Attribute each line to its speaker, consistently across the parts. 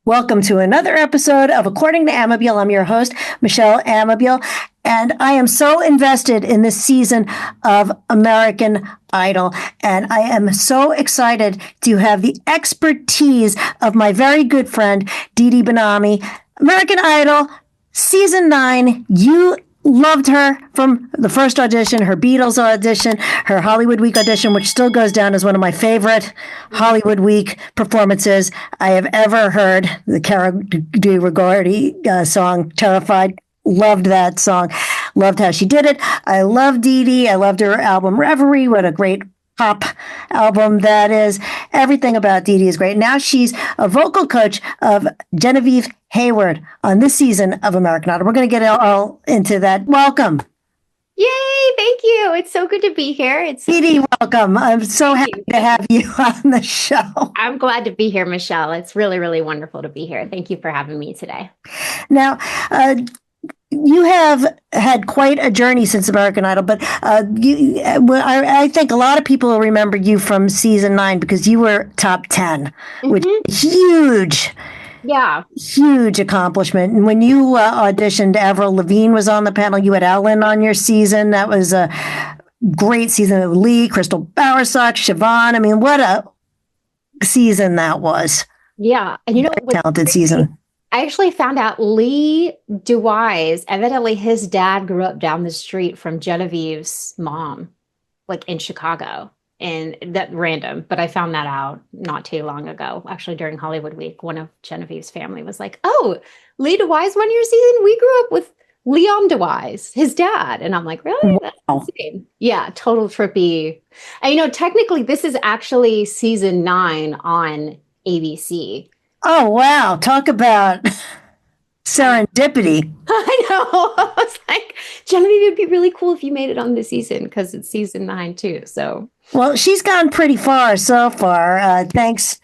Speaker 1: Welcome to another episode of According to Amabile. I'm your host, Michele Amabile, and I am so invested in this season of American Idol. And I am so excited to have the expertise of my very good friend, Didi Benami. American Idol, season 9, you loved her from the first audition, her Beatles audition, her Hollywood Week audition, which still goes down as one of my favorite Hollywood Week performances I have ever heard. The Cara DiRigordi song, Terrified. Loved that song. Loved how she did it. I love Dee Dee. I loved her album Reverie. What a great pop album that is. Everything about Dee Dee is great. Now she's a vocal coach of Genevieve Heyward on this season of American Idol. We're going to get all into that. Welcome.
Speaker 2: Yay, thank you. It's so good to be here.
Speaker 1: Dee Dee, welcome. I'm so happy to have you on the show.
Speaker 2: I'm glad to be here, Michele. It's really, really wonderful to be here. Thank you for having me today.
Speaker 1: Now, you have had quite a journey since American Idol, but I think a lot of people will remember you from season 9 because you were top 10, which is huge.
Speaker 2: Yeah.
Speaker 1: Huge accomplishment. And when you auditioned, Avril Lavigne was on the panel. You had Ellen on your season. That was a great season of Lee, Crystal Bowersock, Siobhan. I mean, what a season that was.
Speaker 2: Yeah. And you know,
Speaker 1: talented season.
Speaker 2: I actually found out Lee DeWise, evidently his dad grew up down the street from Genevieve's mom, like in Chicago. And that random, but I found that out not too long ago. Actually, during Hollywood Week, one of Genevieve's family was like, "Oh, Lee DeWise won your season. We grew up with Leon DeWise, his dad." And I'm like, "Really? That's insane." Yeah, total trippy. And you know, technically, this is actually season 9 on ABC.
Speaker 1: Oh wow! Talk about serendipity.
Speaker 2: I know. I was like, Genevieve, it'd be really cool if you made it on this season because it's season 9 too. So.
Speaker 1: Well, she's gone pretty far so far, thanks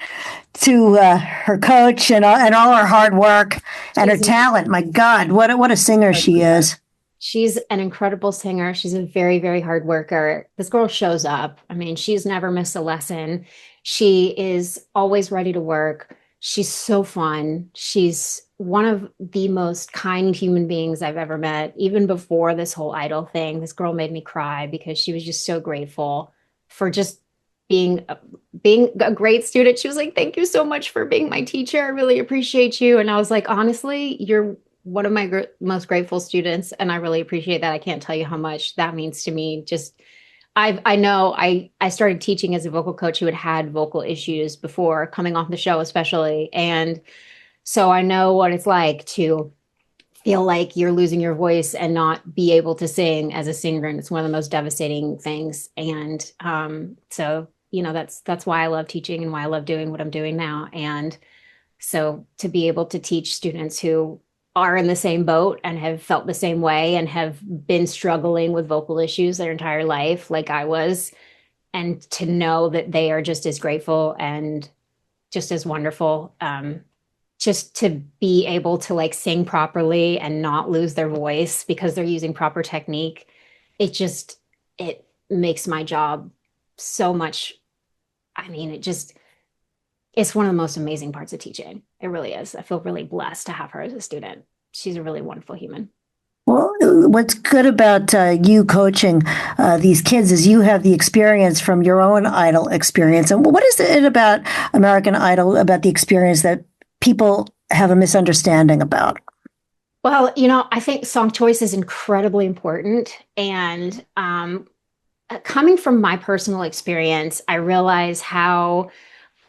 Speaker 1: to her coach and all her hard work and her talent. My God, what a singer she is.
Speaker 2: She's an incredible singer. She's a very, very hard worker. This girl shows up. I mean, she's never missed a lesson. She is always ready to work. She's so fun. She's one of the most kind human beings I've ever met. Even before this whole Idol thing, this girl made me cry because she was just so grateful for just being a great student. She was like, "Thank you so much for being my teacher. I really appreciate you." And I was like, "Honestly, you're one of my most grateful students. And I really appreciate that. I can't tell you how much that means to me." Just, I know I started teaching as a vocal coach who had vocal issues before coming off the show, especially. And so I know what it's like to feel like you're losing your voice and not be able to sing as a singer. And it's one of the most devastating things. And so, you know, that's why I love teaching and why I love doing what I'm doing now. And so to be able to teach students who are in the same boat and have felt the same way and have been struggling with vocal issues their entire life, like I was, and to know that they are just as grateful and just as wonderful, just to be able to like sing properly and not lose their voice because they're using proper technique. It makes my job so much. I mean, it's one of the most amazing parts of teaching. It really is. I feel really blessed to have her as a student. She's a really wonderful human.
Speaker 1: Well, what's good about you coaching these kids is you have the experience from your own Idol experience. And what is it about American Idol, about the experience that people have a misunderstanding about?
Speaker 2: Well, you know, I think song choice is incredibly important. And coming from my personal experience, I realize how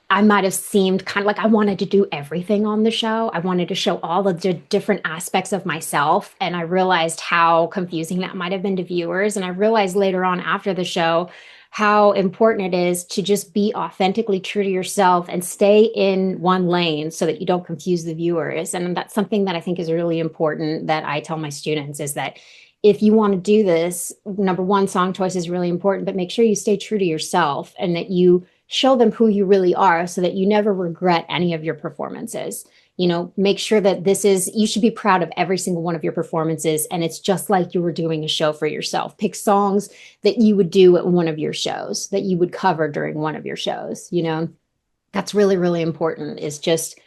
Speaker 2: I might have seemed kind of like I wanted to do everything on the show. I wanted to show all the different aspects of myself. And I realized how confusing that might have been to viewers. And I realized later on after the show how important it is to just be authentically true to yourself and stay in one lane so that you don't confuse the viewers. And that's something that I think is really important that I tell my students is that if you want to do this, number one, song choice is really important, but make sure you stay true to yourself and that you show them who you really are so that you never regret any of your performances. You know, make sure that you should be proud of every single one of your performances. And it's just like you were doing a show for yourself. Pick songs that you would do at one of your shows, that you would cover during one of your shows. You know, that's really, really important, is just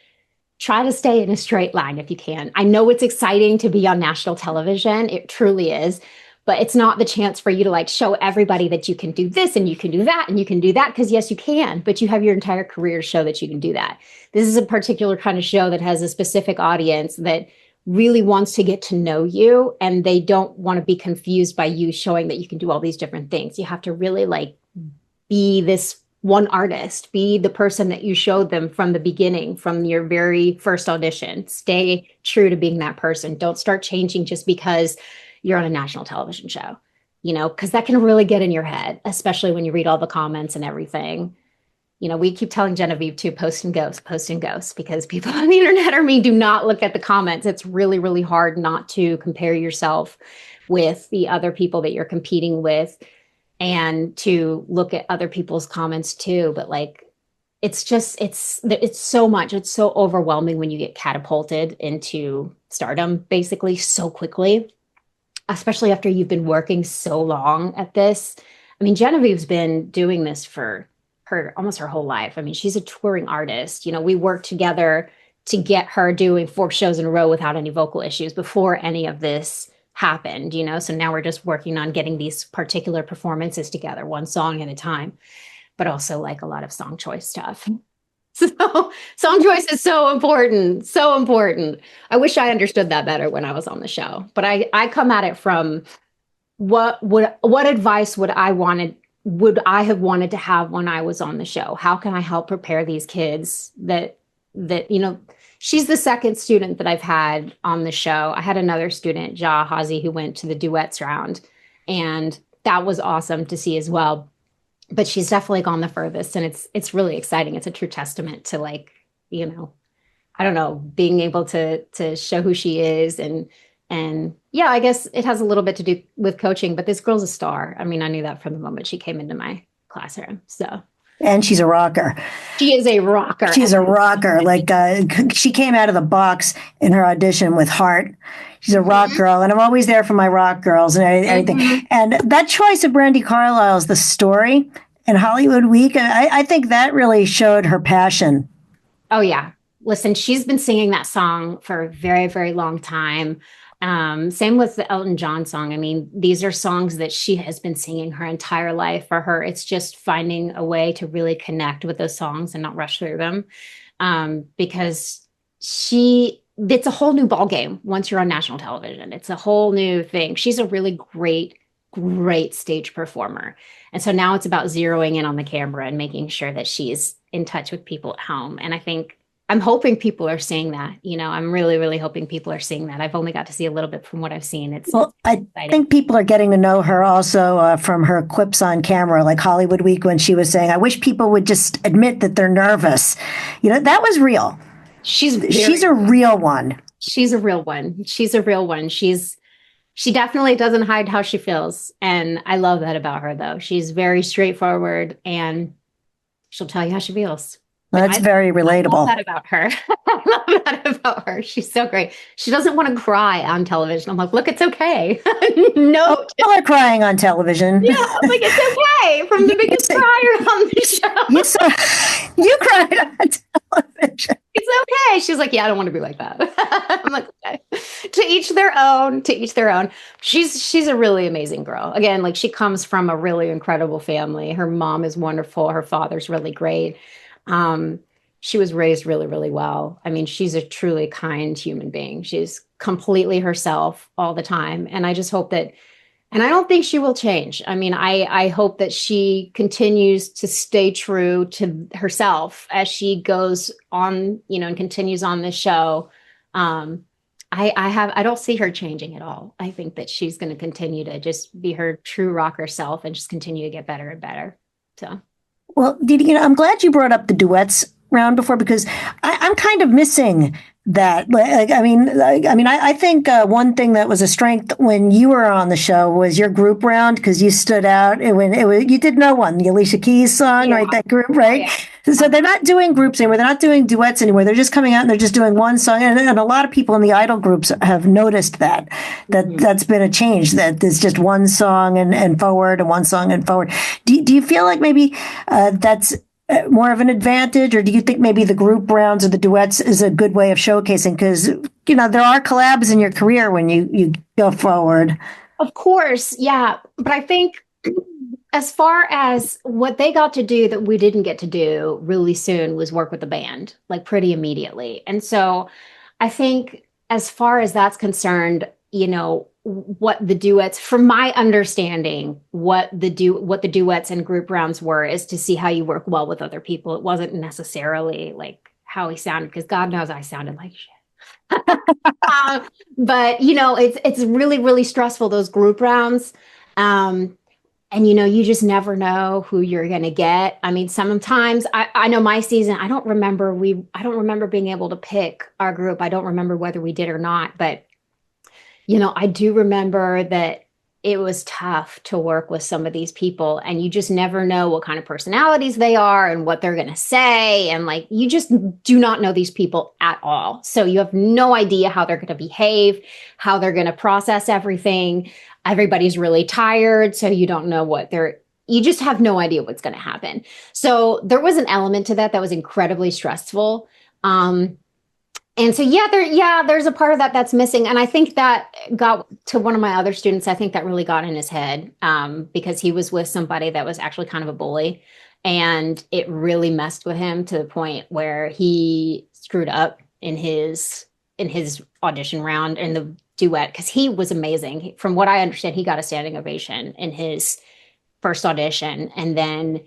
Speaker 2: try to stay in a straight line if you can. I know it's exciting to be on national television. It truly is. But it's not the chance for you to like show everybody that you can do this and you can do that and you can do that. Because yes, you can, but you have your entire career to show that you can do that. This is a particular kind of show that has a specific audience that really wants to get to know you, and they don't want to be confused by you showing that you can do all these different things. You have to really like be this one artist, be the person that you showed them from the beginning, from your very first audition. Stay true to being that person. Don't start changing just because you're on a national television show, because that can really get in your head, especially when you read all the comments and everything. We keep telling Genevieve to post and ghost, because people on the internet do not look at the comments. It's really, really hard not to compare yourself with the other people that you're competing with and to look at other people's comments too. But like, it's so much. It's so overwhelming when you get catapulted into stardom basically so quickly, especially after you've been working so long at this. I mean, Genevieve's been doing this for almost her whole life. I mean, she's a touring artist. We worked together to get her doing 4 shows in a row without any vocal issues before any of this happened, So now we're just working on getting these particular performances together, one song at a time, but also like a lot of song choice stuff. So song choice is so important, so important. I wish I understood that better when I was on the show, but I come at it from what advice would I have wanted to have when I was on the show? How can I help prepare these kids that she's the second student that I've had on the show. I had another student, Ja Hazi, who went to the duets round, and that was awesome to see as well. But she's definitely gone the furthest, and it's really exciting. It's a true testament to like, I don't know, being able to show who she is. And yeah, I guess it has a little bit to do with coaching, but this girl's a star. I mean, I knew that from the moment she came into my classroom. So.
Speaker 1: And she's a rocker.
Speaker 2: She is a rocker.
Speaker 1: She's a rocker. Like she came out of the box in her audition with heart. She's a rock girl, and I'm always there for my rock girls and everything. And that choice of Brandi Carlile's The Story in Hollywood Week, I think that really showed her passion.
Speaker 2: Oh, yeah. Listen, she's been singing that song for a very, very long time. Same with the Elton John song. I mean, these are songs that she has been singing her entire life. For her, it's just finding a way to really connect with those songs and not rush through them. Because it's a whole new ballgame once you're on national television. It's a whole new thing. She's a really great stage performer. And so now it's about zeroing in on the camera and making sure that she's in touch with people at home. And I'm hoping people are seeing that. I'm really, really hoping people are seeing that. I've only got to see a little bit from what I've seen.
Speaker 1: I think people are getting to know her also from her quips on camera, like Hollywood Week, when she was saying, I wish people would just admit that they're nervous. That was real. She's a real one.
Speaker 2: She's a real one. She's a real one. She definitely doesn't hide how she feels. And I love that about her, though. She's very straightforward, and she'll tell you how she feels.
Speaker 1: That's very relatable.
Speaker 2: I love that about her. I love that about her. She's so great. She doesn't want to cry on television. I'm like, look, it's okay. No.
Speaker 1: People are crying on television.
Speaker 2: Yeah, I'm like, it's okay. From the biggest crier on the show.
Speaker 1: You cried on television.
Speaker 2: It's okay. She's like, yeah, I don't want to be like that. I'm like, okay. To each their own. To each their own. She's a really amazing girl. Again, like, she comes from a really incredible family. Her mom is wonderful. Her father's really great. She was raised really, really well. I mean, she's a truly kind human being. She's completely herself all the time. And I just hope that, and I don't think she will change. I mean, I hope that she continues to stay true to herself as she goes on, and continues on this show. I don't see her changing at all. I think that she's going to continue to just be her true rocker self and just continue to get better and better. So.
Speaker 1: Well, Didi, I'm glad you brought up the duets round before, because I'm kind of missing that. I think one thing that was a strength when you were on the show was your group round, because you stood out you did No One, the Alicia Keys song, right? That group, right? Yeah. So they're not doing groups anymore. They're not doing duets anymore. They're just coming out and they're just doing one song. And a lot of people in the idol groups have noticed that's been a change, that there's just one song and forward and one song and forward. Do you feel like maybe that's more of an advantage, or do you think maybe the group rounds or the duets is a good way of showcasing? Because there are collabs in your career when you go forward.
Speaker 2: Of course, yeah. But I think as far as what they got to do that we didn't get to do really soon was work with the band, like pretty immediately. And so I think as far as that's concerned, what the duets, from my understanding, what the duets and group rounds were is to see how you work well with other people. It wasn't necessarily like how he sounded, because God knows I sounded like shit. But it's really, really stressful, those group rounds. And you just never know who you're gonna get. I mean, sometimes I know my season, I don't remember being able to pick our group. I don't remember whether we did or not, but I do remember that it was tough to work with some of these people, and you just never know what kind of personalities they are and what they're going to say. And like, you just do not know these people at all. So you have no idea how they're going to behave, how they're going to process everything. Everybody's really tired. So you don't know you just have no idea what's going to happen. So there was an element to that was incredibly stressful. And so, there's a part of that that's missing. And I think that got to one of my other students. I think that really got in his head because he was with somebody that was actually kind of a bully. And it really messed with him to the point where he screwed up in his audition round in the duet, because he was amazing. From what I understand, he got a standing ovation in his first audition. And then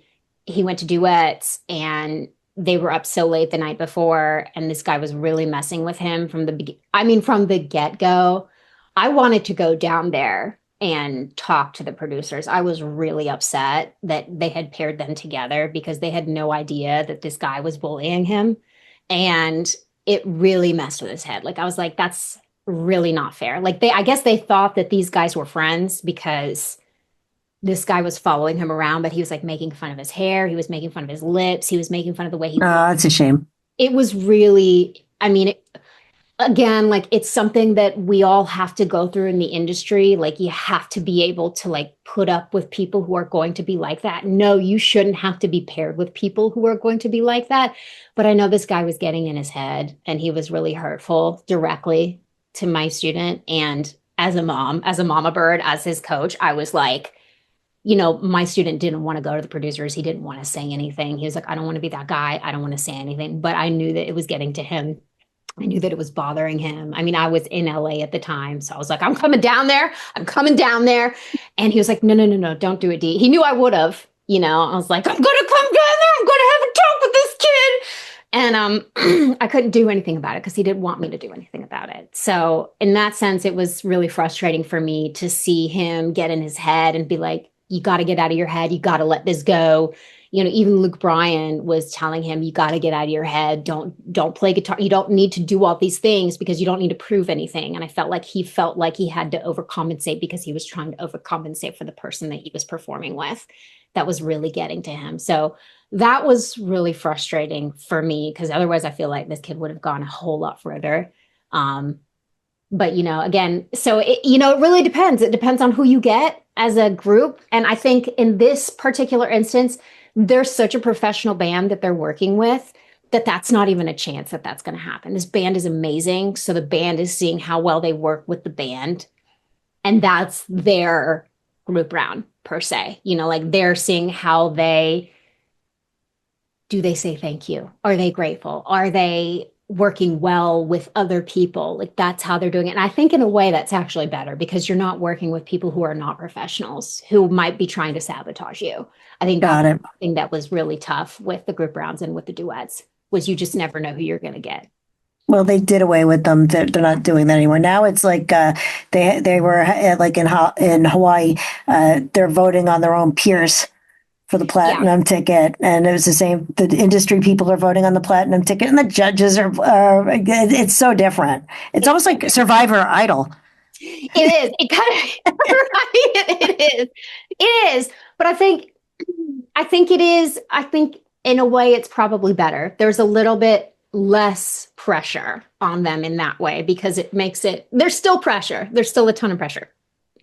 Speaker 2: he went to duets, and they were up so late the night before, and this guy was really messing with him from the get-go. I wanted to go down there and talk to the producers. I was really upset that they had paired them together, because they had no idea that this guy was bullying him. And it really messed with his head. Like, I was like, that's really not fair. Like, I guess they thought that these guys were friends because this guy was following him around, but he was like making fun of his hair. He was making fun of his lips. He was making fun of the way he.
Speaker 1: Oh, that's a shame.
Speaker 2: It was really, again, like, it's something that we all have to go through in the industry. Like, you have to be able to like put up with people who are going to be like that. No, you shouldn't have to be paired with people who are going to be like that. But I know this guy was getting in his head, and he was really hurtful directly to my student. And as a mom, as a mama bird, as his coach, I was like, my student didn't want to go to the producers. He didn't want to say anything. He was like, I don't want to be that guy. I don't want to say anything. But I knew that it was getting to him. I knew that it was bothering him. I mean, I was in LA at the time. So I was like, I'm coming down there. I'm coming down there. And he was like, no, don't do it, Dee. He knew I would have, I was like, I'm going to come down there. I'm going to have a talk with this kid. And I couldn't do anything about it because he didn't want me to do anything about it. So in that sense, it was really frustrating for me to see him get in his head and be like, you got to get out of your head. You got to let this go. Even Luke Bryan was telling him, you got to get out of your head. Don't play guitar. You don't need to do all these things because you don't need to prove anything. And I felt like he had to overcompensate because he was trying to overcompensate for the person that he was performing with. That was really getting to him. So that was really frustrating for me, because otherwise I feel like this kid would have gone a whole lot further. But, again, so it really depends. It depends on who you get as a group. And I think in this particular instance, they're such a professional band that they're working with that that's not even a chance that that's going to happen. This band is amazing. So the band is seeing how well they work with the band. And that's their group round per se. Like, they're seeing how they say thank you? Are they grateful? Are they working well with other people? Like, that's how they're doing it. And I think in a way that's actually better, because you're not working with people who are not professionals who might be trying to sabotage you. I think that's something that was really tough with the group rounds and with the duets, was you just never know who you're going to get.
Speaker 1: Well, they did away with them. They're not doing that anymore. Now it's like they were like in Hawaii. They're voting on their own peers for the platinum ticket, and it was the same. The industry people are voting on the platinum ticket, and the judges are. It's so different. It's almost like Survivor Idol.
Speaker 2: It is. It kind of right. It is. It is. But I think it is. I think in a way it's probably better. There's a little bit less pressure on them in that way, because it makes it. There's still pressure. There's still a ton of pressure,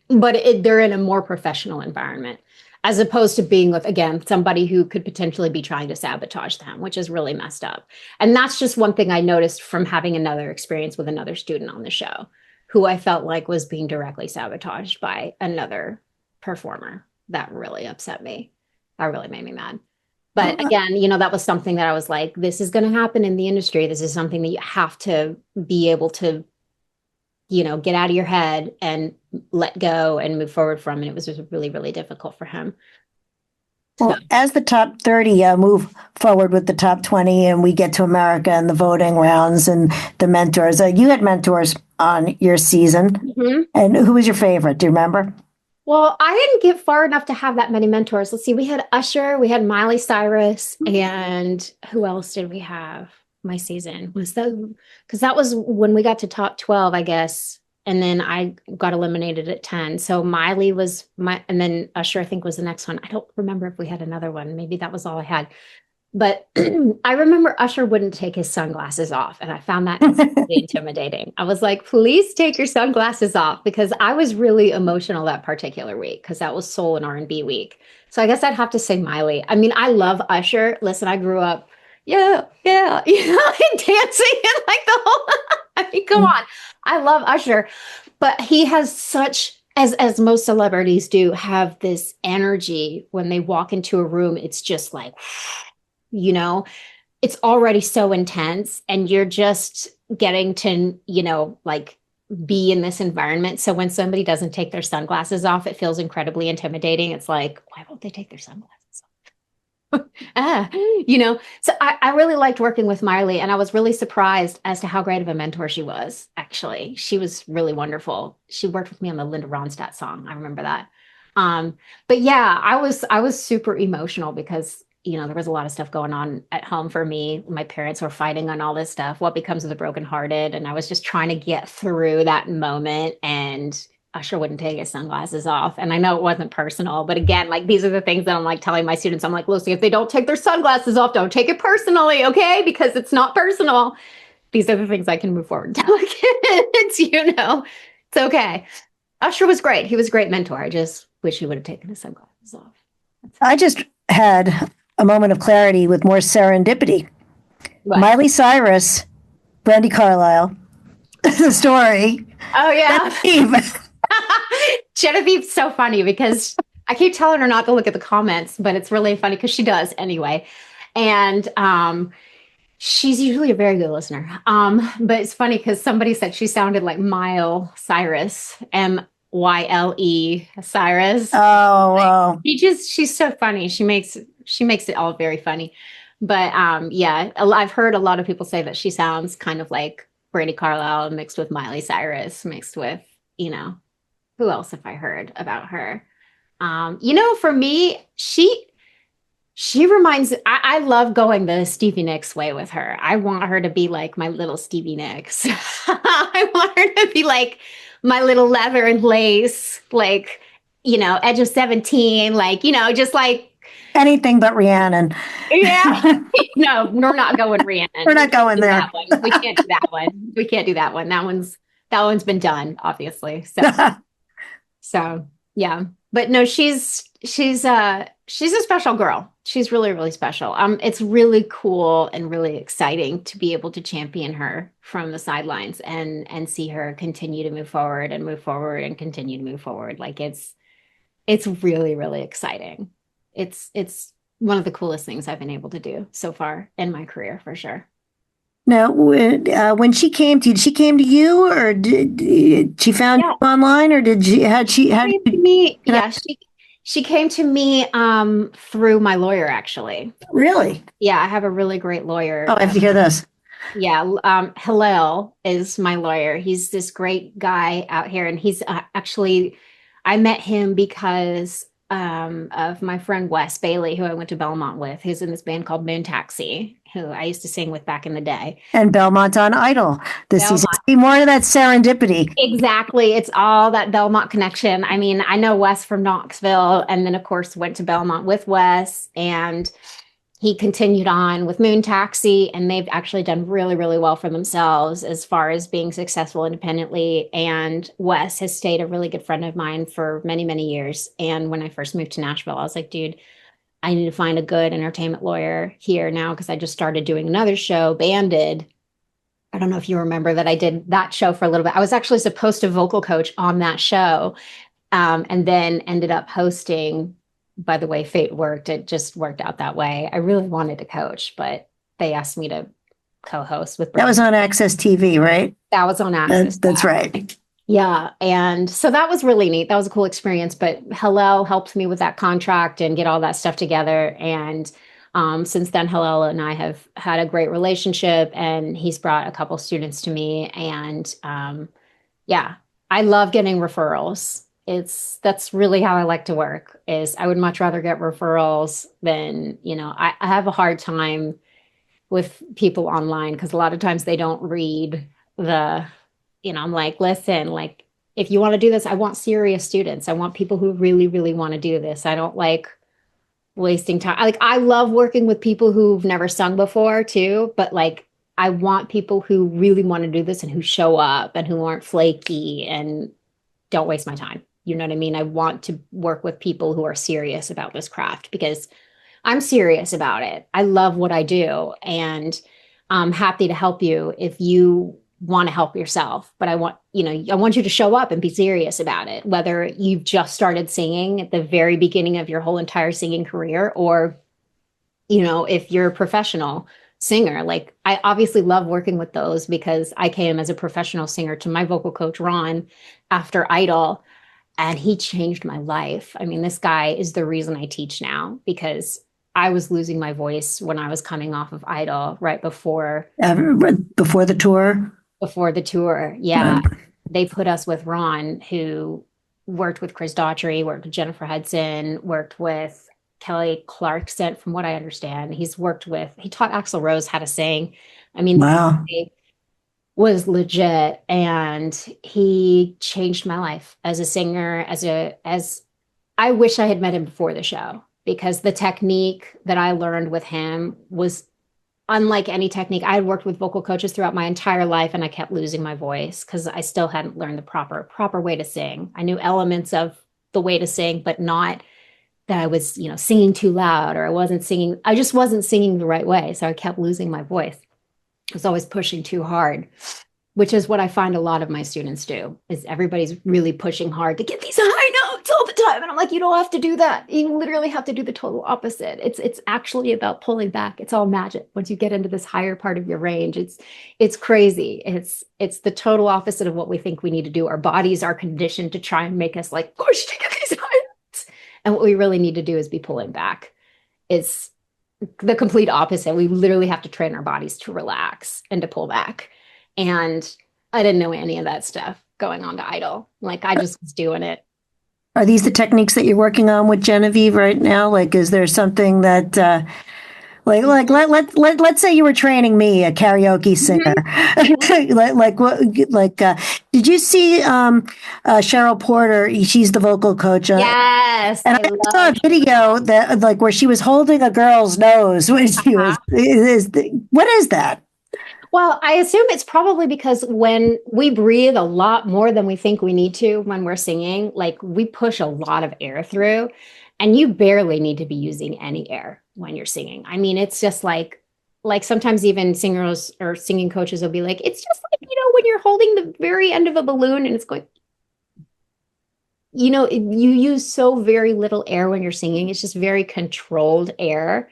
Speaker 2: but they're in a more professional environment. as opposed to being with, again, somebody who could potentially be trying to sabotage them, which is really messed up. And that's just one thing I noticed from having another experience with another student on the show, who I felt like was being directly sabotaged by another performer. That really upset me. That really made me mad. But again, that was something that I was like, this is going to happen in the industry. This is something that you have to be able to, get out of your head and let go and move forward from. And it was just really, really difficult for him.
Speaker 1: Well, as the top 30 move forward with the top 20 and we get to America and the voting rounds and the mentors, you had mentors on your season. Mm-hmm. And who was your favorite? Do you remember?
Speaker 2: Well, I didn't get far enough to have that many mentors. Let's see. We had Usher, we had Miley Cyrus, and who else did we have my season? Was that because that was when we got to top 12, I guess. And then I got eliminated at 10. So Miley was and then Usher, I think, was the next one. I don't remember if we had another one. Maybe that was all I had. But I remember Usher wouldn't take his sunglasses off. And I found that really intimidating. I was like, please take your sunglasses off, because I was really emotional that particular week, because that was soul and R&B week. So I guess I'd have to say Miley. I mean, I love Usher. Listen, I grew up, and dancing and like the whole, I mean, come on. I love Usher, but he has such, as most celebrities do, have this energy when they walk into a room. It's just like, it's already so intense, and you're just getting to, like, be in this environment. So when somebody doesn't take their sunglasses off, it feels incredibly intimidating. It's like, why won't they take their sunglasses off? So I really liked working with Miley, and I was really surprised as to how great of a mentor she was. Actually, she was really wonderful. She worked with me on the Linda Ronstadt song. I remember that. But yeah, I was super emotional because, there was a lot of stuff going on at home for me. My parents were fighting on all this stuff. What becomes of the brokenhearted? And I was just trying to get through that moment, and Usher wouldn't take his sunglasses off. And I know it wasn't personal, but again, like, these are the things that I'm like telling my students. I'm like, listen, if they don't take their sunglasses off, don't take it personally, okay? Because it's not personal. These are the things I can move forward to tell kids, it's okay. Usher was great. He was a great mentor. I just wish he would have taken his sunglasses off.
Speaker 1: I just had a moment of clarity with more serendipity. What? Miley Cyrus, Brandi Carlile, the story.
Speaker 2: Oh, yeah. Genevieve's so funny because I keep telling her not to look at the comments, but it's really funny because she does anyway. And she's usually a very good listener. But it's funny because somebody said she sounded like Miley Cyrus, Myle Cyrus.
Speaker 1: Oh, wow.
Speaker 2: She's so funny. She makes it all very funny. But yeah, I've heard a lot of people say that she sounds kind of like Brandi Carlile mixed with Miley Cyrus, mixed with, who else have I heard about her? For me, she reminds, I love going the Stevie Nicks way with her. I want her to be like my little Stevie Nicks. I want her to be like my little leather and lace, like, Edge of 17, like, just like
Speaker 1: anything but Rhiannon.
Speaker 2: Yeah. No, we're not going Rhiannon.
Speaker 1: We're not going there.
Speaker 2: We can't do that one. We can't do that one. That one's been done, obviously. So yeah. But no, she's a special girl. She's really, really special. It's really cool and really exciting to be able to champion her from the sidelines and see her continue to move forward and continue to move forward. Like, it's really, really exciting. It's one of the coolest things I've been able to do so far in my career, for sure.
Speaker 1: Now, when she came to you, or did she found you online, or she came to me through my lawyer, actually. Really?
Speaker 2: Yeah, I have a really great lawyer.
Speaker 1: Oh, I have to hear this.
Speaker 2: Yeah, Hillel is my lawyer. He's this great guy out here, and he's actually, I met him because of my friend Wes Bailey, who I went to Belmont with, who's in this band called Moon Taxi, who I used to sing with back in the day.
Speaker 1: And Belmont on Idol this season. See, more of that serendipity.
Speaker 2: Exactly. It's all that Belmont connection. I mean, I know Wes from Knoxville, and then of course went to Belmont with Wes, and he continued on with Moon Taxi, and they've actually done really, really well for themselves as far as being successful independently. And Wes has stayed a really good friend of mine for many, many years. And when I first moved to Nashville, I was like, dude, I need to find a good entertainment lawyer here now because I just started doing another show, Banded. I don't know if you remember that I did that show for a little bit. I was actually supposed to vocal coach on that show, and then ended up hosting. By the way, fate worked. It just worked out that way. I really wanted to coach, but they asked me to co-host with
Speaker 1: That was on Access TV, right?
Speaker 2: That was on Access.
Speaker 1: That's right.
Speaker 2: Yeah. And so that was really neat. That was a cool experience. But Hillel helped me with that contract and get all that stuff together. And since then, Hillel and I have had a great relationship, and he's brought a couple students to me. And yeah, I love getting referrals. That's really how I like to work. Is I would much rather get referrals than, I have a hard time with people online because a lot of times they don't read I'm like, listen, like, if you want to do this, I want serious students. I want people who really, really want to do this. I don't like wasting time. Like, I love working with people who've never sung before too, but like, I want people who really want to do this and who show up and who aren't flaky and don't waste my time. You know what I mean? I want to work with people who are serious about this craft because I'm serious about it. I love what I do, and I'm happy to help you if you want to help yourself. But I want you to show up and be serious about it, whether you've just started singing at the very beginning of your whole entire singing career, or, if you're a professional singer. Like, I obviously love working with those because I came as a professional singer to my vocal coach, Ron, after Idol, and he changed my life. I mean, this guy is the reason I teach now because I was losing my voice when I was coming off of Idol right
Speaker 1: before the tour.
Speaker 2: Before the tour, yeah. They put us with Ron, who worked with Chris Daughtry, worked with Jennifer Hudson, worked with Kelly Clarkson, from what I understand. He taught Axl Rose how to sing. I mean,
Speaker 1: wow.
Speaker 2: He was legit, and he changed my life as a singer, as I wish I had met him before the show, because the technique that I learned with him was unlike any technique. I had worked with vocal coaches throughout my entire life, and I kept losing my voice because I still hadn't learned the proper way to sing. I knew elements of the way to sing, but not that I was, singing too loud, or I just wasn't singing the right way. So I kept losing my voice. I was always pushing too hard, which is what I find a lot of my students do, is everybody's really pushing hard to get these high notes all the time. And I'm like, you don't have to do that. You literally have to do the total opposite. It's actually about pulling back. It's all magic. Once you get into this higher part of your range, it's crazy. It's the total opposite of what we think we need to do. Our bodies are conditioned to try and make us like push to get these high notes. And what we really need to do is be pulling back. It's the complete opposite. We literally have to train our bodies to relax and to pull back. And I didn't know any of that stuff going on to Idol. Like, I just was doing it.
Speaker 1: Are these the techniques that you're working on with Genevieve right now? Like, is there something that, let's say you were training me, a karaoke singer. Did you see Cheryl Porter? She's the vocal coach.
Speaker 2: Yes.
Speaker 1: And I saw a video that where she was holding a girl's nose when she was. What is that?
Speaker 2: Well, I assume it's probably because when we breathe a lot more than we think we need to when we're singing, like, we push a lot of air through, and you barely need to be using any air when you're singing. I mean, it's just like sometimes even singers or singing coaches will be like, it's just like, when you're holding the very end of a balloon and it's going, you use so very little air when you're singing. It's just very controlled air.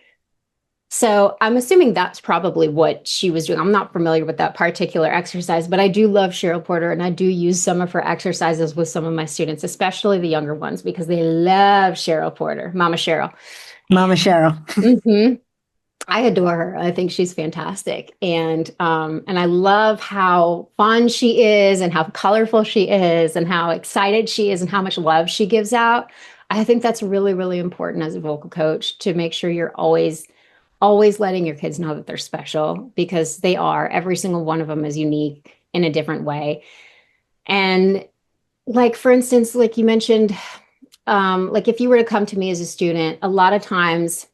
Speaker 2: So I'm assuming that's probably what she was doing. I'm not familiar with that particular exercise, but I do love Cheryl Porter, and I do use some of her exercises with some of my students, especially the younger ones, because they love Cheryl Porter, Mama Cheryl.
Speaker 1: Mama Cheryl.
Speaker 2: Mm-hmm. I adore her. I think she's fantastic. And I love how fun she is and how colorful she is and how excited she is and how much love she gives out. I think that's really, really important as a vocal coach, to make sure you're always letting your kids know that they're special, because they are. Every single one of them is unique in a different way. And like, for instance, like you mentioned, like if you were to come to me as a student, a lot of times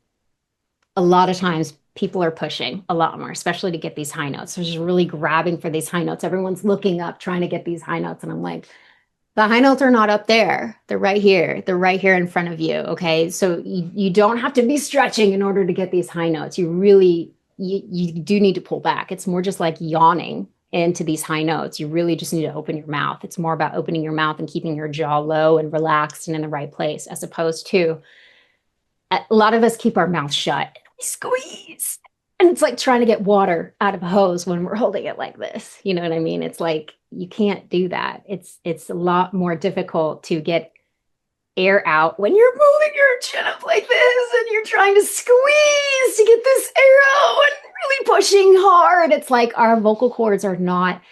Speaker 2: a lot of times people are pushing a lot more, especially to get these high notes. So just really grabbing for these high notes. Everyone's looking up, trying to get these high notes. And I'm like, the high notes are not up there. They're right here. They're right here in front of you. Okay. So you don't have to be stretching in order to get these high notes. You do need to pull back. It's more just like yawning into these high notes. You really just need to open your mouth. It's more about opening your mouth and keeping your jaw low and relaxed and in the right place, as opposed to a lot of us keep our mouth shut. We squeeze. And it's like trying to get water out of a hose when we're holding it like this. You know what I mean? It's like you can't do that. It's a lot more difficult to get air out when you're moving your chin up like this and you're trying to squeeze to get this air out and really pushing hard. It's like our vocal cords are not,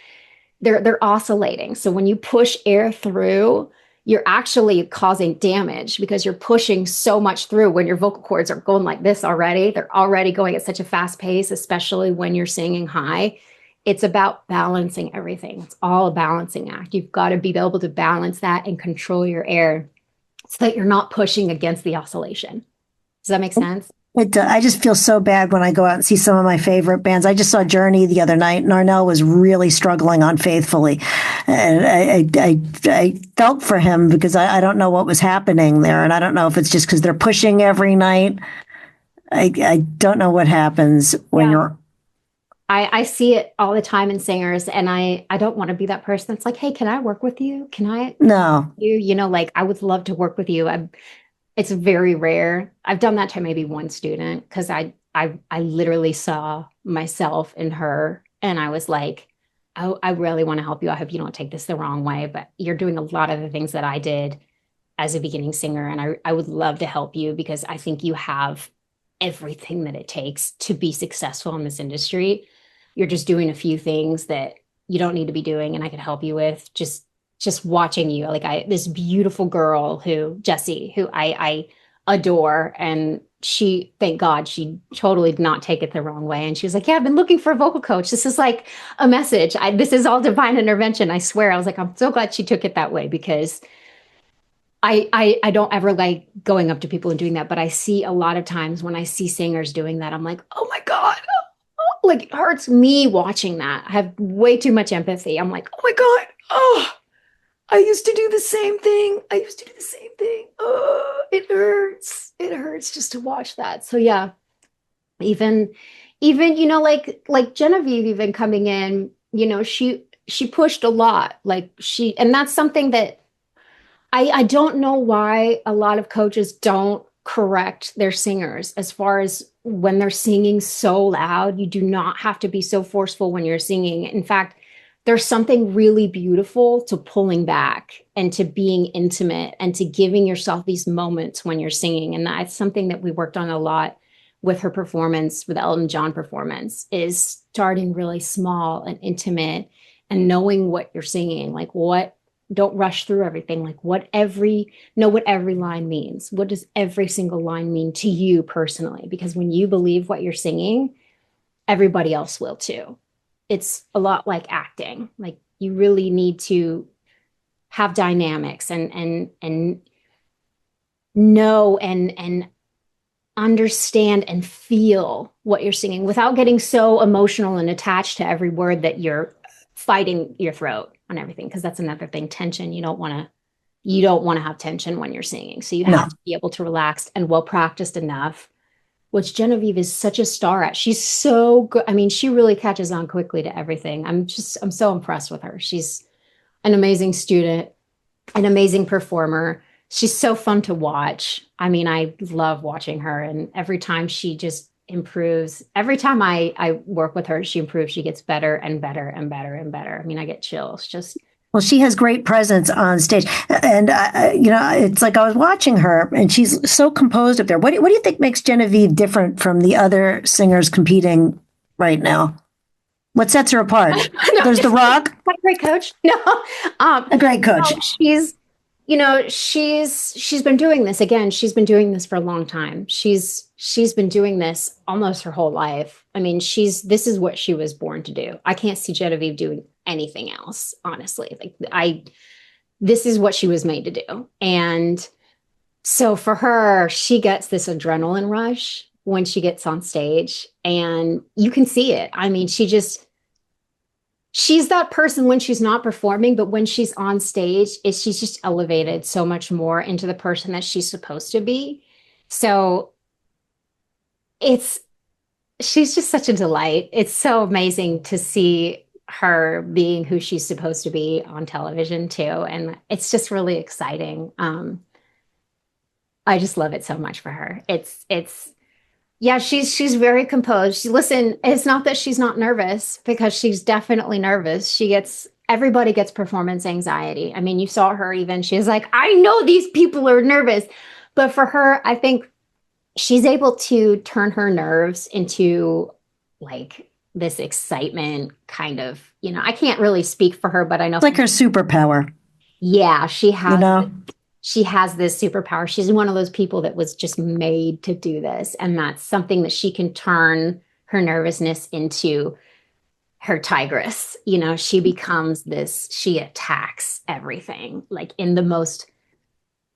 Speaker 2: they're oscillating. So when you push air through, you're actually causing damage because you're pushing so much through. When your vocal cords are going like this already, they're already going at such a fast pace, especially when you're singing high. It's about balancing everything. It's all a balancing act. You've got to be able to balance that and control your air so that you're not pushing against the oscillation. Does that make sense?
Speaker 1: I just feel so bad when I go out and see some of my favorite bands. I just saw Journey the other night. Narnell was really struggling on Faithfully. And I felt for him because I don't know what was happening there. And I don't know if it's just because they're pushing every night. I don't know what happens when you're.
Speaker 2: I see it all the time in singers, and I don't want to be that person that's like, hey, can I work with you? Can I?
Speaker 1: No.
Speaker 2: You know, like I would love to work with you. It's very rare. I've done that to maybe one student because I literally saw myself in her, and I was like, oh, I really want to help you. I hope you don't take this the wrong way, but you're doing a lot of the things that I did as a beginning singer, and I would love to help you because I think you have everything that it takes to be successful in this industry. You're just doing a few things that you don't need to be doing, and I can help you with just watching you. Like this beautiful girl Jessie, who I adore. And she, thank God, she totally did not take it the wrong way. And she was like, yeah, I've been looking for a vocal coach. This is like a message. This is all divine intervention. I swear. I was like, I'm so glad she took it that way because I don't ever like going up to people and doing that. But I see a lot of times when I see singers doing that, I'm like, oh my God. Like it hurts me watching that. I have way too much empathy. I'm like, oh my God. Oh, I used to do the same thing. Oh, it hurts. It hurts just to watch that. So yeah, even, you know, like Genevieve even coming in, you know, she pushed a lot. And that's something that I don't know why a lot of coaches don't correct their singers as far as when they're singing so loud. You do not have to be so forceful when you're singing. In fact, there's something really beautiful to pulling back and to being intimate and to giving yourself these moments when you're singing. And that's something that we worked on a lot with her performance, with the Elton John performance, is starting really small and intimate and knowing what you're singing, like don't rush through everything. Like know what every line means. What does every single line mean to you personally? Because when you believe what you're singing, everybody else will too. It's a lot like acting. Like you really need to have dynamics and know and understand and feel what you're singing without getting so emotional and attached to every word that you're fighting your throat on everything. Because that's another thing, tension. You don't want to have tension when you're singing. So you have to be able to relax and well practiced enough, which Genevieve is such a star at. She's so good. I mean, she really catches on quickly to everything. I'm so impressed with her. She's an amazing student, an amazing performer. She's so fun to watch. I mean, I love watching her. And every time she just improves, every time I work with her, she improves. She gets better and better and better and better. I mean, I get chills just.
Speaker 1: Well, she has great presence on stage, and you know, it's like I was watching her, and she's so composed up there. What do you think makes Genevieve different from the other singers competing right now? What sets her apart?
Speaker 2: No,
Speaker 1: There's The Rock,
Speaker 2: a great coach. No,
Speaker 1: a great coach.
Speaker 2: No, she's been doing this again. She's been doing this for a long time. She's been doing this almost her whole life. I mean, this is what she was born to do. I can't see Genevieve doing anything else, honestly. This is what she was made to do. And so for her, she gets this adrenaline rush when she gets on stage, and you can see it. I mean, she's that person when she's not performing, but when she's on stage, she's just elevated so much more into the person that she's supposed to be. So it's she's just such a delight. It's so amazing to see her being who she's supposed to be on television too, and it's just really exciting. I just love it so much for her. It's yeah, she's very composed. Listen, it's not that she's not nervous, because she's definitely nervous. Everybody gets performance anxiety. I mean, you saw her even, she's like, I know these people are nervous. But for her, I think she's able to turn her nerves into like this excitement kind of, I can't really speak for her, but I know
Speaker 1: It's like her superpower,
Speaker 2: yeah,
Speaker 1: you know?
Speaker 2: she has this superpower. She's one of those people that was just made to do this. And that's something that she can turn her nervousness into her tigress. She becomes she attacks everything like in the most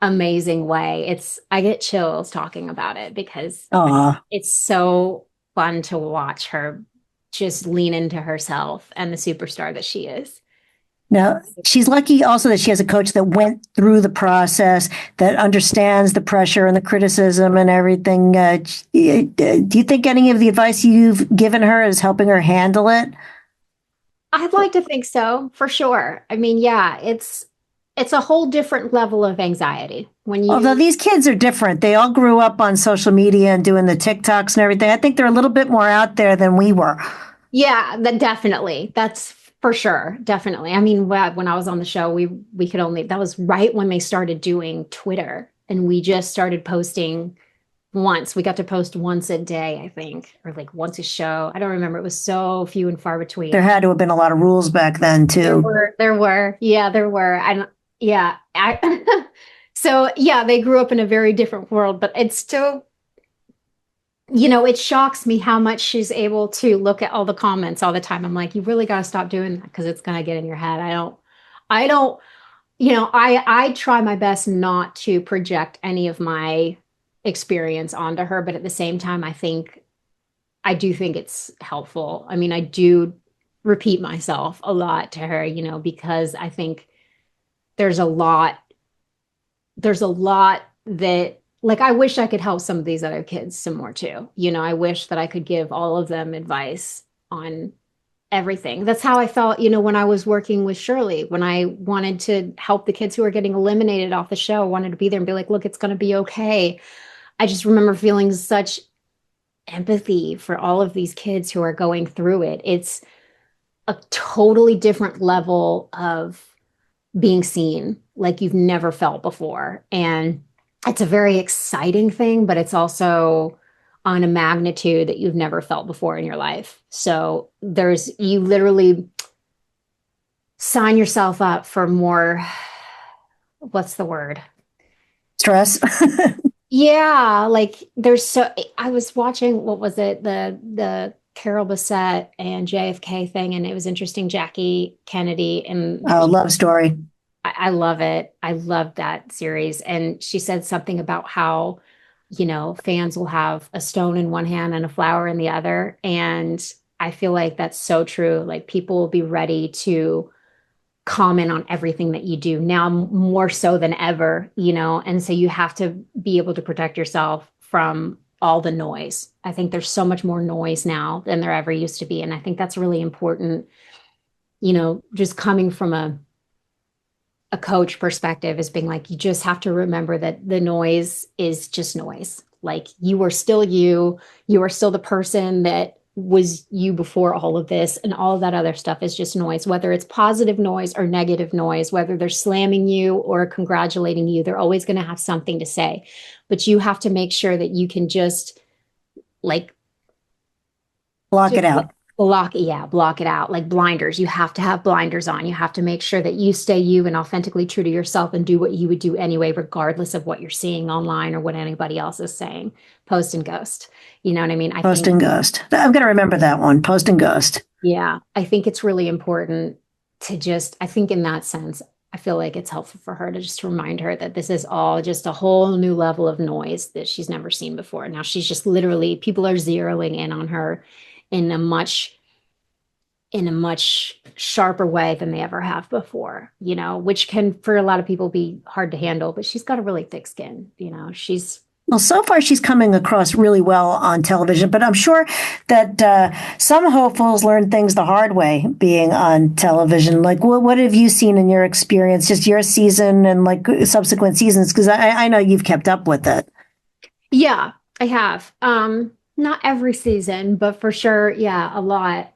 Speaker 2: amazing way. I get chills talking about it because
Speaker 1: Aw.
Speaker 2: it's so fun to watch her just lean into herself and the superstar that she is.
Speaker 1: Now, she's lucky also that she has a coach that went through the process, that understands the pressure and the criticism and everything. Do you think any of the advice you've given her is helping her handle it?
Speaker 2: I'd like to think so, for sure. I mean, yeah, it's a whole different level of anxiety
Speaker 1: Although these kids are different. They all grew up on social media and doing the TikToks and everything. I think they're a little bit more out there than we were.
Speaker 2: Yeah, definitely. That's for sure. Definitely. I mean, when I was on the show, we could only, that was right when they started doing Twitter, and we just started posting once. We got to post once a day, I think, or like once a show. I don't remember. It was so few and far between.
Speaker 1: There had to have been a lot of rules back then too.
Speaker 2: There were. Yeah, there were. So yeah, they grew up in a very different world, but it's still, it shocks me how much she's able to look at all the comments all the time. I'm like, you really got to stop doing that, because it's going to get in your head. I don't, I try my best not to project any of my experience onto her, but at the same time, I do think it's helpful. I mean, I do repeat myself a lot to her, because I think there's a lot that, like, I wish I could help some of these other kids some more too. I wish that I could give all of them advice on everything. That's how I felt, when I was working with Shirley, when I wanted to help the kids who are getting eliminated off the show, I wanted to be there and be like, look, it's going to be okay. I just remember feeling such empathy for all of these kids who are going through it. It's a totally different level of being seen like you've never felt before. And it's a very exciting thing, but it's also on a magnitude that you've never felt before in your life. So you literally sign yourself up for more, what's the word?
Speaker 1: Stress.
Speaker 2: Yeah, like I was watching, what was it? The Carol Bassett and JFK thing, and it was interesting. Jackie Kennedy, and
Speaker 1: Oh, love story.
Speaker 2: I love it. I love that series. And she said something about how, fans will have a stone in one hand and a flower in the other. And I feel like that's so true. Like, people will be ready to comment on everything that you do now, more so than ever, and so you have to be able to protect yourself from all the noise. I think there's so much more noise now than there ever used to be. And I think that's really important, just coming from a coach perspective, is being like, you just have to remember that the noise is just noise. Like, you are still you are still the person that was you before all of this, and all of that other stuff is just noise, whether it's positive noise or negative noise, whether they're slamming you or congratulating you, they're always going to have something to say. But you have to make sure that you can just like
Speaker 1: block it out.
Speaker 2: Block it out, like blinders. You have to have blinders on. You have to make sure that you stay you and authentically true to yourself and do what you would do anyway, regardless of what you're seeing online or what anybody else is saying. Post and ghost. You know what I mean?
Speaker 1: Post and ghost. I'm going to remember that one. Post and ghost.
Speaker 2: Yeah. I think it's really important to I think in that sense, I feel like it's helpful for her to just remind her that this is all just a whole new level of noise that she's never seen before. Now she's just literally, people are zeroing in on her in a much sharper way than they ever have before, which can for a lot of people be hard to handle, but she's got a really thick skin, she's
Speaker 1: Well, so far she's coming across really well on television, but I'm sure that some hopefuls learn things the hard way being on television. Like, what have you seen in your experience, just your season and like subsequent seasons? Because I know you've kept up with it.
Speaker 2: Yeah, I have. Not every season, but for sure, yeah, a lot.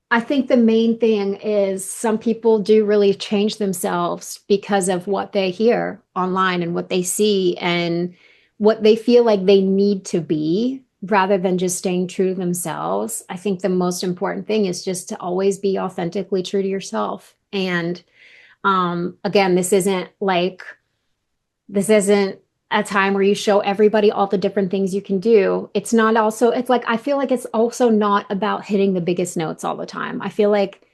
Speaker 2: I think the main thing is some people do really change themselves because of what they hear online and what they see and what they feel like they need to be rather than just staying true to themselves. I think the most important thing is just to always be authentically true to yourself. And again, this isn't a time where you show everybody all the different things you can do. It's like, I feel like it's also not about hitting the biggest notes all the time. I feel like,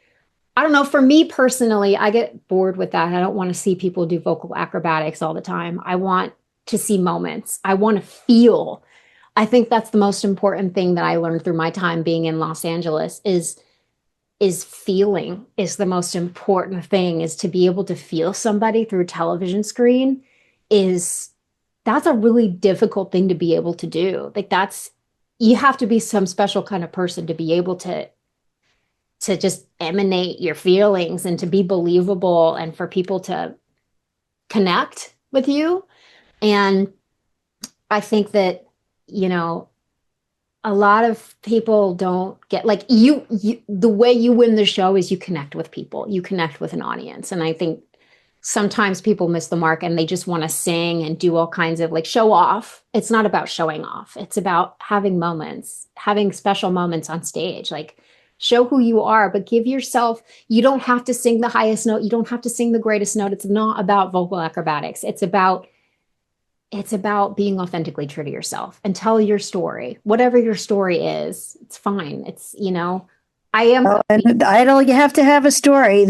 Speaker 2: I don't know, for me personally, I get bored with that. I don't want to see people do vocal acrobatics all the time. I want to see moments. I want to feel. I think that's the most important thing that I learned through my time being in Los Angeles is feeling is the most important thing, is to be able to feel somebody through a television screen is that's a really difficult thing to be able to do. Like you have to be some special kind of person to be able to just emanate your feelings and to be believable and for people to connect with you. And I think that, a lot of people don't get like the way you win the show is you connect with people, you connect with an audience. And I think sometimes people miss the mark and they just want to sing and do all kinds of like show off. It's not about showing off. It's about having moments, having special moments on stage, like show who you are, but give yourself, you don't have to sing the highest note. You don't have to sing the greatest note. It's not about vocal acrobatics. It's about being authentically true to yourself and tell your story, whatever your story is. It's fine. I am.
Speaker 1: Oh, and Idol, you have to have a story.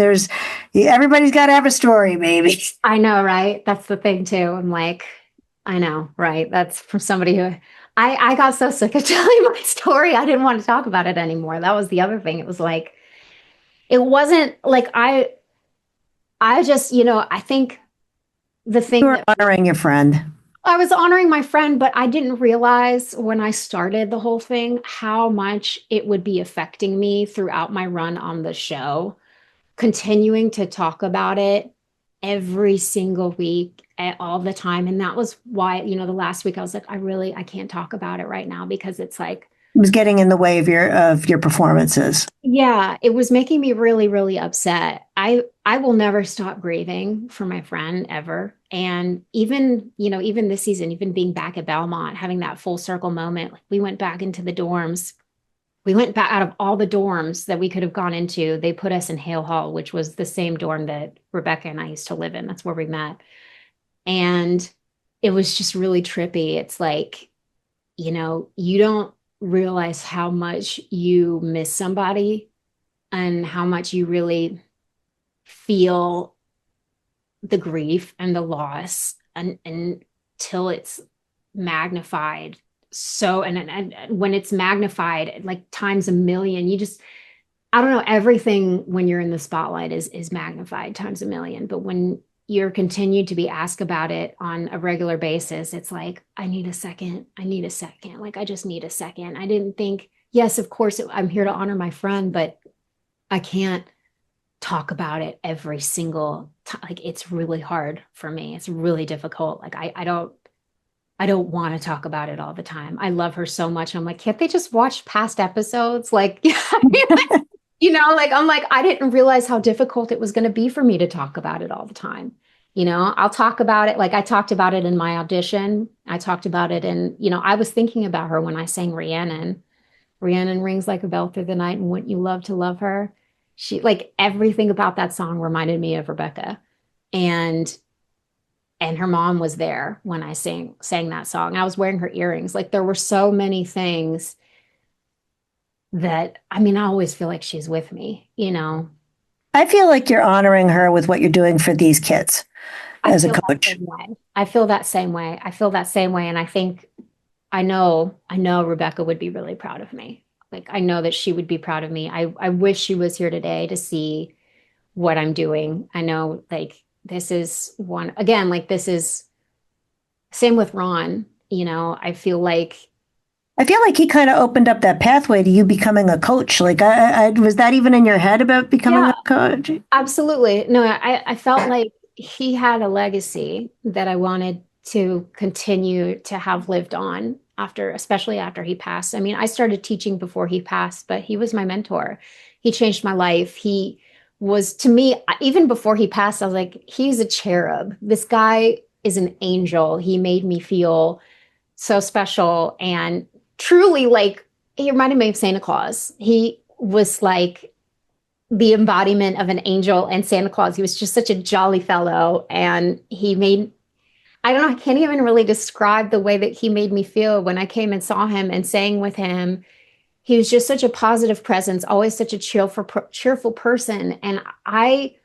Speaker 1: Everybody's got to have a story, baby.
Speaker 2: I know, right? That's the thing too. I'm like, I know, right? That's from somebody who I got so sick of telling my story. I didn't want to talk about it anymore. That was the other thing. It was like, it wasn't like I just, I think the thing
Speaker 1: You were honoring your friend.
Speaker 2: I was honoring my friend, but I didn't realize when I started the whole thing how much it would be affecting me throughout my run on the show, continuing to talk about it every single week all the time. And that was why, the last week I was like, I can't talk about it right now because it's like,
Speaker 1: It was getting in the way of your performances.
Speaker 2: yeah, it was making me really, really upset. I will never stop grieving for my friend ever. And even this season, even being back at Belmont, having that full circle moment, like we went back into the dorms. We went back out of all the dorms that we could have gone into. They put us in Hale Hall, which was the same dorm that Rebecca and I used to live in. That's where we met. And it was just really trippy. It's like, you don't realize how much you miss somebody and how much you really feel the grief and the loss and until it's magnified. So, and when it's magnified like times a million, I don't know, everything when you're in the spotlight is magnified times a million. But when you're continued to be asked about it on a regular basis, it's like, I need a second. Like, I just need a second. I didn't think, yes, of course, I'm here to honor my friend, but I can't talk about it every single time. Like, it's really hard for me. It's really difficult. Like, I don't want to talk about it all the time. I love her so much. I'm like, can't they just watch past episodes? Like, I'm like, I didn't realize how difficult it was going to be for me to talk about it all the time. I'll talk about it. Like I talked about it in my audition. I talked about it in, I was thinking about her when I sang Rhiannon. Rhiannon rings like a bell through the night. And wouldn't you love to love her? She like everything about that song reminded me of Rebecca. And her mom was there when I sang that song. I was wearing her earrings. Like there were so many things that, I always feel like she's with me,
Speaker 1: I feel like you're honoring her with what you're doing for these kids
Speaker 2: I
Speaker 1: as a
Speaker 2: feel that
Speaker 1: coach.
Speaker 2: same way. I feel that same way. I feel that same way. And I think I know Rebecca would be really proud of me. Like I know that she would be proud of me. I wish she was here today to see what I'm doing. I know like this is one again, like this is same with Ron, you know,
Speaker 1: I feel like he kind of opened up that pathway to you becoming a coach. Like, was that even in your head about becoming
Speaker 2: yeah,
Speaker 1: a coach?
Speaker 2: absolutely. No, I felt like he had a legacy that I wanted to continue to have lived on after, especially after he passed. I mean, I started teaching before he passed, but he was my mentor. He changed my life. He was to me, even before he passed, I was like, he's a cherub. This guy is an angel. He made me feel so special and truly like he reminded me of Santa Claus. He was like the embodiment of an angel and Santa Claus. He was just such a jolly fellow. And he made, I don't know, I can't even really describe the way that he made me feel when I came and saw him and sang with him. He was just such a positive presence, always such a cheerful person. And I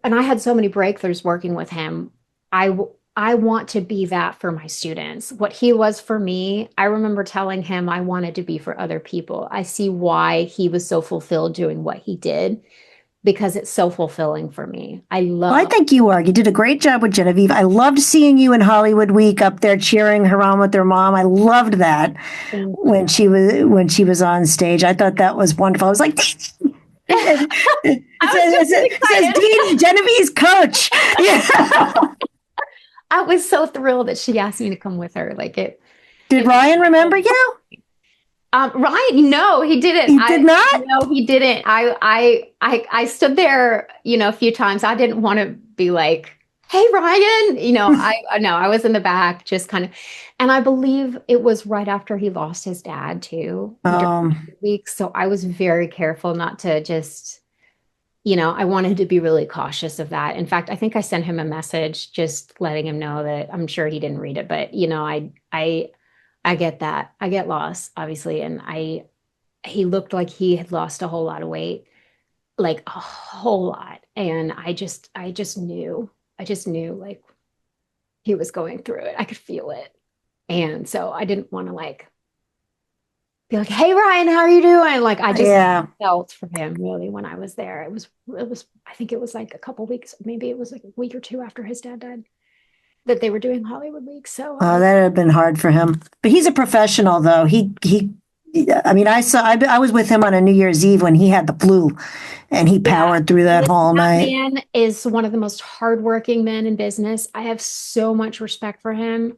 Speaker 2: had so many breakthroughs working with him. I I want to be that for my students. What he was for me, I remember telling him I wanted to be for other people. I see why he was so fulfilled doing what he did because it's so fulfilling for me.
Speaker 1: Well, I think you are. You did a great job with Genevieve. I loved seeing you in Hollywood Week up there cheering her on with her mom. I loved that when she was on stage. I thought that was wonderful. I was like, it says Didi, Genevieve's coach. Yeah.
Speaker 2: I was so thrilled that she asked me to come with her.
Speaker 1: Did Ryan remember you?
Speaker 2: Ryan, no, he didn't.
Speaker 1: He did not?
Speaker 2: No, he didn't. I stood there, a few times. I didn't want to be like, "Hey, Ryan," I know I was in the back, just kind of, and I believe it was right after he lost his dad too, during the week. So I was very careful not to just, I wanted to be really cautious of that. In fact, I think I sent him a message just letting him know that I'm sure he didn't read it, but I get that. I get lost, obviously. And he looked like he had lost a whole lot of weight, like a whole lot. And I just knew like he was going through it. I could feel it. And so I didn't want to like be like, "Hey, Ryan, how are you doing?" Like I just felt for him really when I was there. I think it was like a couple weeks, maybe it was like a week or two after his dad died, that they were doing Hollywood Week. So
Speaker 1: that would have been hard for him. But he's a professional, though. I mean, I was with him on a New Year's Eve when he had the flu, and he powered through that whole night.
Speaker 2: That man is one of the most hardworking men in business. I have so much respect for him.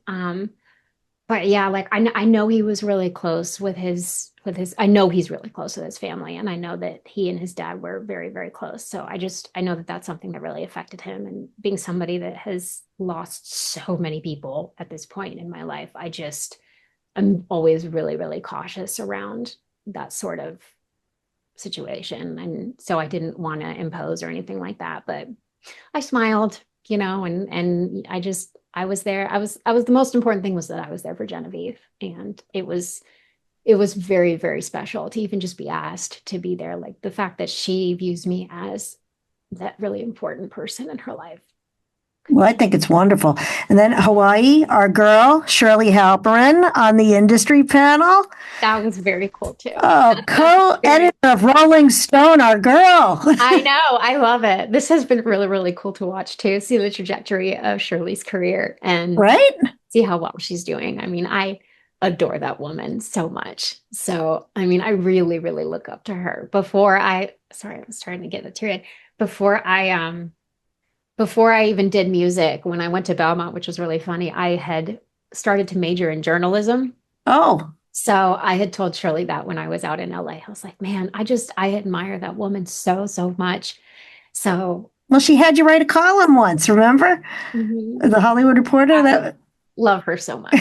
Speaker 2: But yeah, like I know he was really close with his. I know he's really close with his family, and I know that he and his dad were very, very close. So I know that that's something that really affected him. And being somebody that has lost so many people at this point in my life, I'm always really, really cautious around that sort of situation. And so I didn't want to impose or anything like that, but I smiled, and I was there. The most important thing was that I was there for Genevieve. And it was very, very special to even just be asked to be there. Like the fact that she views me as that really important person in her life.
Speaker 1: Well, I think it's wonderful. And then Hawaii, our girl, Shirley Halperin on the industry panel.
Speaker 2: That was very cool too.
Speaker 1: Oh, co-editor of Rolling Stone, our girl.
Speaker 2: I know. I love it. This has been really, really cool to watch too. See the trajectory of Shirley's career and see how well she's doing. I mean, I adore that woman so much. So, I mean, I really, really look up to her. Sorry, I was trying to get a tear. Before I even did music, when I went to Belmont, which was really funny, I had started to major in journalism.
Speaker 1: Oh.
Speaker 2: So I had told Shirley that when I was out in LA, I was like, man, I admire that woman so, so much. So.
Speaker 1: Well, she had you write a column once, remember? Mm-hmm. The Hollywood Reporter?
Speaker 2: Love her so much.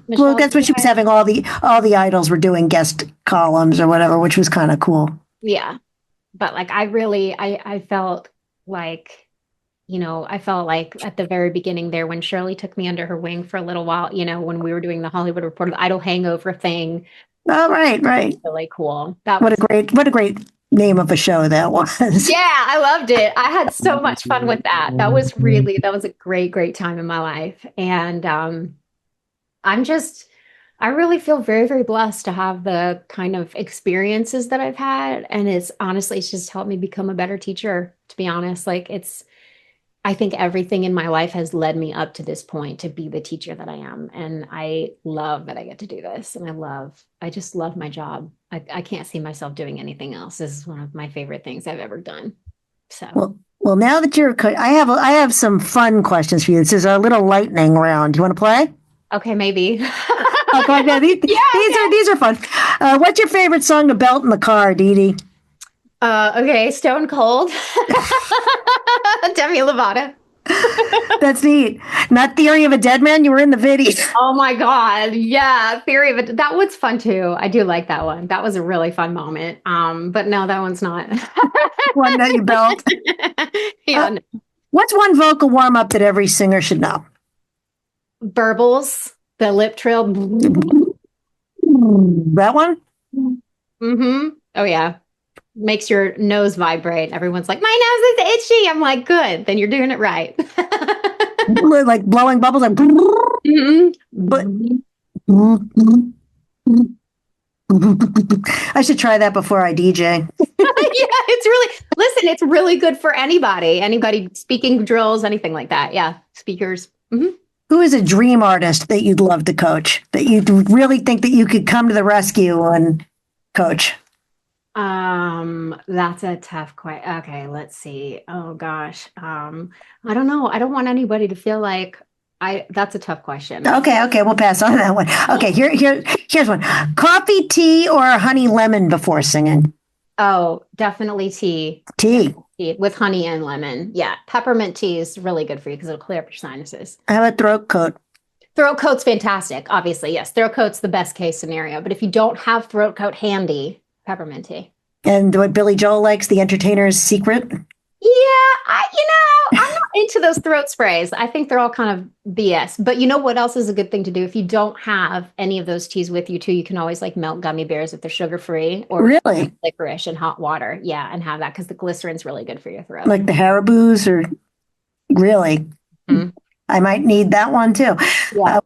Speaker 1: Well, that's when she was having all the idols were doing guest columns or whatever, which was kind of cool.
Speaker 2: Yeah. But like, I felt like, I felt like at the very beginning there when Shirley took me under her wing for a little while, when we were doing the Hollywood Reporter, the Idol Hangover thing.
Speaker 1: Oh, right.
Speaker 2: Really cool.
Speaker 1: What a great name of a show that was.
Speaker 2: Yeah, I loved it. I had so much fun with that. That was a great, great time in my life. And I'm just, I really feel very, very blessed to have the kind of experiences that I've had. And it's just helped me become a better teacher, to be honest. I think everything in my life has led me up to this point to be the teacher that I am. And I love that I get to do this. And I just love my job. I can't see myself doing anything else. This is one of my favorite things I've ever done. So,
Speaker 1: Well, now that you're, I have some fun questions for you. This is our little lightning round. You want to play?
Speaker 2: okay, maybe.
Speaker 1: Okay, yeah, these are fun. What's your favorite song to belt in the car, Didi?
Speaker 2: Okay, Stone Cold. Demi Lovato.
Speaker 1: That's neat. Not Theory of a Dead Man. You were in the video.
Speaker 2: Oh my God. Yeah. Theory of it. That one's fun too. I do like that one. That was a really fun moment. But no, that one's not.
Speaker 1: One that you belt.
Speaker 2: Yeah. No.
Speaker 1: What's one vocal warm up that every singer should know?
Speaker 2: Burbles, the lip trill.
Speaker 1: That one?
Speaker 2: Mm-hmm. Oh yeah. Makes your nose vibrate. Everyone's like, my nose is itchy. I'm like, good. Then you're doing it right.
Speaker 1: Like blowing bubbles. Like,
Speaker 2: Mm-hmm.
Speaker 1: but I should try that before I DJ.
Speaker 2: It's really good for anybody speaking drills, anything like that. Yeah. Speakers. Mm-hmm.
Speaker 1: Who is a dream artist that you'd love to coach, that you really think that you could come to the rescue and coach?
Speaker 2: That's a tough question. Okay, let's see. Oh gosh. I don't know. I don't want anybody to feel like that's a tough question.
Speaker 1: Okay, we'll pass on that one. Okay, here's one. Coffee, tea, or honey lemon before singing?
Speaker 2: Oh, definitely tea.
Speaker 1: Tea.
Speaker 2: With honey and lemon. Yeah. Peppermint tea is really good for you because it'll clear up your sinuses.
Speaker 1: How about throat coat?
Speaker 2: Throat coat's fantastic, obviously. Yes, throat coat's the best case scenario. But if you don't have throat coat handy, peppermint tea.
Speaker 1: And what Billy Joel likes, the entertainer's secret?
Speaker 2: Yeah, I'm not into those throat sprays. I think they're all kind of BS. But you know what else is a good thing to do? If you don't have any of those teas with you too, you can always like melt gummy bears if they're sugar-free or
Speaker 1: really
Speaker 2: licorice in hot water. Yeah, and have that because the glycerin's really good for your throat.
Speaker 1: Like the Haribo's or really? Mm-hmm. I might need that one too. Yeah.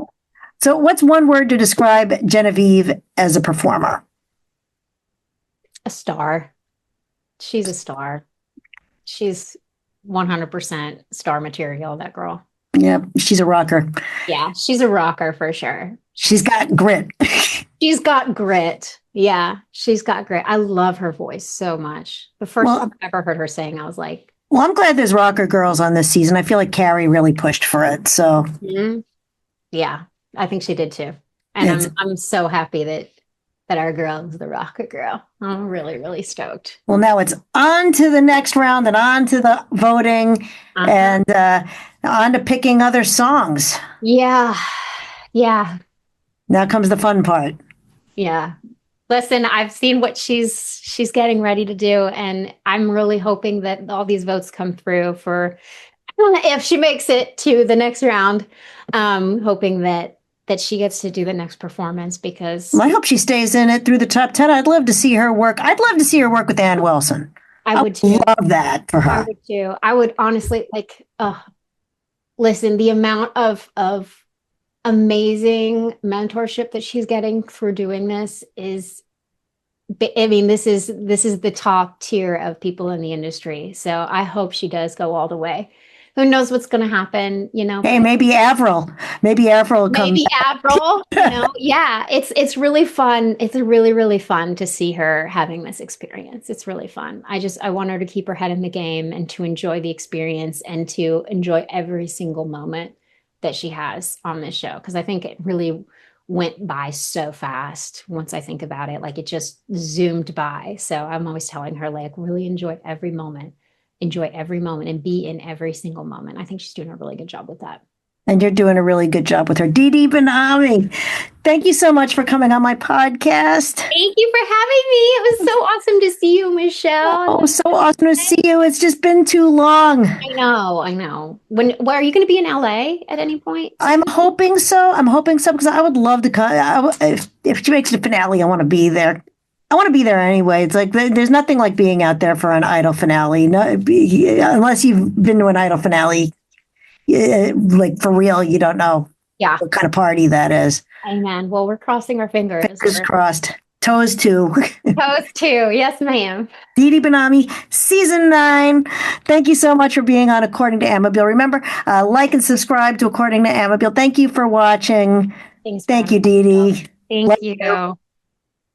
Speaker 1: So what's one word to describe Genevieve as a performer?
Speaker 2: A star. She's a star. She's 100% star material, that girl.
Speaker 1: Yeah, she's a rocker.
Speaker 2: Yeah, she's a rocker for sure.
Speaker 1: She's got grit.
Speaker 2: She's got grit. Yeah, she's got grit. I love her voice so much. The first time I ever heard her sing, I was like,
Speaker 1: well, I'm glad there's rocker girls on this season. I feel like Carrie really pushed for it. So,
Speaker 2: yeah, I think she did too. And I'm so happy that our girl is the rocker girl. I'm really, really stoked.
Speaker 1: Well, now it's on to the next round and on to the voting and on to picking other songs.
Speaker 2: Yeah. Yeah.
Speaker 1: Now comes the fun part.
Speaker 2: Yeah. Listen, I've seen what she's getting ready to do, and I'm really hoping that all these votes come through for if she makes it to the next round. Hoping that she gets to do the next performance because
Speaker 1: I hope she stays in it through the top 10. I'd love to see her work. I'd love to see her work with Ann Wilson.
Speaker 2: I would too.
Speaker 1: Love that for her.
Speaker 2: I would too. I would honestly listen, the amount of amazing mentorship that she's getting through doing this is, I mean, this is the top tier of people in the industry. So I hope she does go all the way. Who knows what's going to happen, you know?
Speaker 1: Hey, maybe Avril will come.
Speaker 2: Maybe Avril, you know? Yeah, it's really fun. It's really, really fun to see her having this experience. It's really fun. I want her to keep her head in the game and to enjoy the experience and to enjoy every single moment that she has on this show. Because I think it really went by so fast once I think about it. Like it just zoomed by. So I'm always telling her, like, really enjoy every moment and be in every single moment. I think she's doing a really good job with that.
Speaker 1: And you're doing a really good job with her. Didi Benami, thank you so much for coming on my podcast.
Speaker 2: Thank you for having me. It was so awesome to see you, Michelle.
Speaker 1: Oh, so awesome to see you. It's just been too long.
Speaker 2: I know. Are you going to be in LA at any point?
Speaker 1: I'm hoping so because I would love to come. If she makes the finale, I want to be there. I want to be there anyway. It's like there's nothing like being out there for an Idol finale. No, unless you've been to an Idol finale, like for real, you don't know
Speaker 2: Yeah.
Speaker 1: what kind of party that is.
Speaker 2: Amen. Well, we're crossing our fingers.
Speaker 1: Fingers crossed. Toes too.
Speaker 2: Toes too. Yes, ma'am.
Speaker 1: Didi Benami, season 9. Thank you so much for being on According to Amabile. Remember, like and subscribe to According to Amabile. Thank you for watching.
Speaker 2: Thanks.
Speaker 1: Thank you, Didi.
Speaker 2: Thank you.